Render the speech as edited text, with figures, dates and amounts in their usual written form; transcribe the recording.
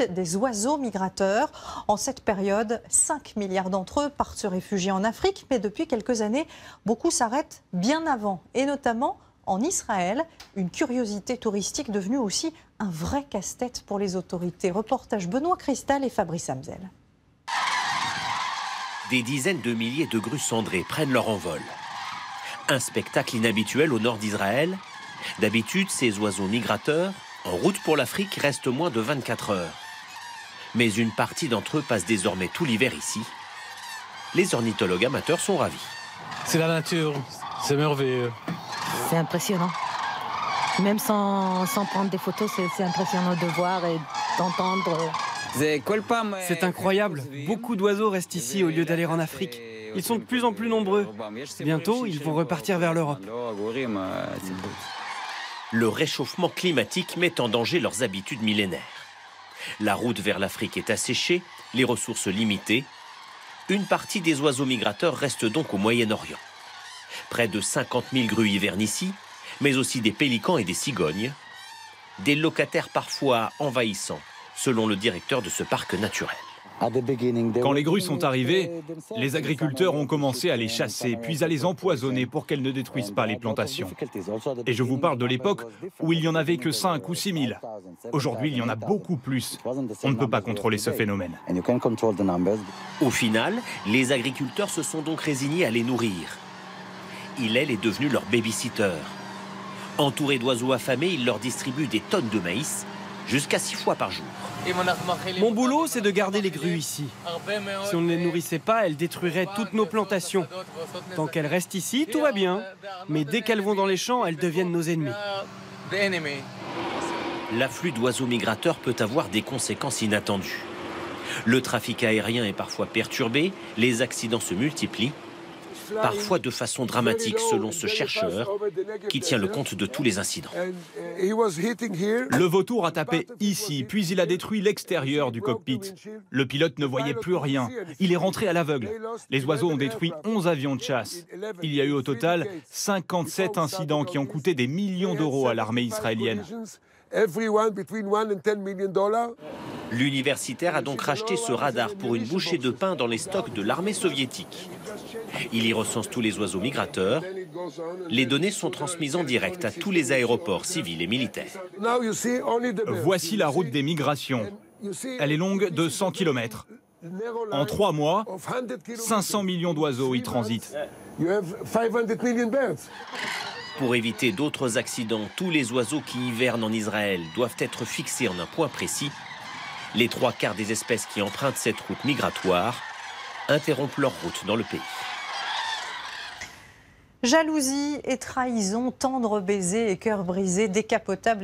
fuite des oiseaux migrateurs. En cette période, 5 milliards d'entre eux partent se réfugier en Afrique, mais depuis quelques années, beaucoup s'arrêtent bien avant, et notamment en Israël, une curiosité touristique devenue aussi un vrai casse-tête pour les autorités. Reportage Benoît Cristal et Fabrice Hamzel. Des dizaines de milliers de grues cendrées prennent leur envol. Un spectacle inhabituel au nord d'Israël. D'habitude, ces oiseaux migrateurs, en route pour l'Afrique, restent moins de 24 heures. Mais une partie d'entre eux passe désormais tout l'hiver ici. Les ornithologues amateurs sont ravis. C'est la nature, c'est merveilleux. C'est impressionnant. Même sans prendre des photos, c'est impressionnant de voir et d'entendre. C'est incroyable. Beaucoup d'oiseaux restent ici au lieu d'aller en Afrique. Ils sont de plus en plus nombreux. Bientôt, ils vont repartir vers l'Europe. Le réchauffement climatique met en danger leurs habitudes millénaires. La route vers l'Afrique est asséchée, les ressources limitées. Une partie des oiseaux migrateurs reste donc au Moyen-Orient. Près de 50 000 grues hivernent ici, mais aussi des pélicans et des cigognes. Des locataires parfois envahissants, selon le directeur de ce parc naturel. Quand les grues sont arrivées, les agriculteurs ont commencé à les chasser, puis à les empoisonner pour qu'elles ne détruisent pas les plantations. Et je vous parle de l'époque où il n'y en avait que 5 ou 6 000. Aujourd'hui, il y en a beaucoup plus. On ne peut pas contrôler ce phénomène. Au final, les agriculteurs se sont donc résignés à les nourrir. Hillel est devenu leur baby-sitter. Entourés d'oiseaux affamés, il leur distribue des tonnes de maïs, jusqu'à 6 fois par jour. Mon boulot, c'est de garder les grues ici. Si on ne les nourrissait pas, elles détruiraient toutes nos plantations. Tant qu'elles restent ici, tout va bien. Mais dès qu'elles vont dans les champs, elles deviennent nos ennemis. L'afflux d'oiseaux migrateurs peut avoir des conséquences inattendues. Le trafic aérien est parfois perturbé, les accidents se multiplient, parfois de façon dramatique selon ce chercheur qui tient le compte de tous les incidents. Le vautour a tapé ici, puis il a détruit l'extérieur du cockpit. Le pilote ne voyait plus rien. Il est rentré à l'aveugle. Les oiseaux ont détruit 11 avions de chasse. Il y a eu au total 57 incidents qui ont coûté des millions d'euros à l'armée israélienne. L'universitaire a donc racheté ce radar pour une bouchée de pain dans les stocks de l'armée soviétique. Il y recense tous les oiseaux migrateurs. Les données sont transmises en direct à tous les aéroports civils et militaires. Voici la route des migrations. Elle est longue de 100 km. En 3 mois, 500 millions d'oiseaux y transitent. Pour éviter d'autres accidents, tous les oiseaux qui hivernent en Israël doivent être fixés en un point précis. Les 3/4 des espèces qui empruntent cette route migratoire interrompent leur route dans le pays. Jalousie et trahison, tendres baisers et cœurs brisés, décapotables.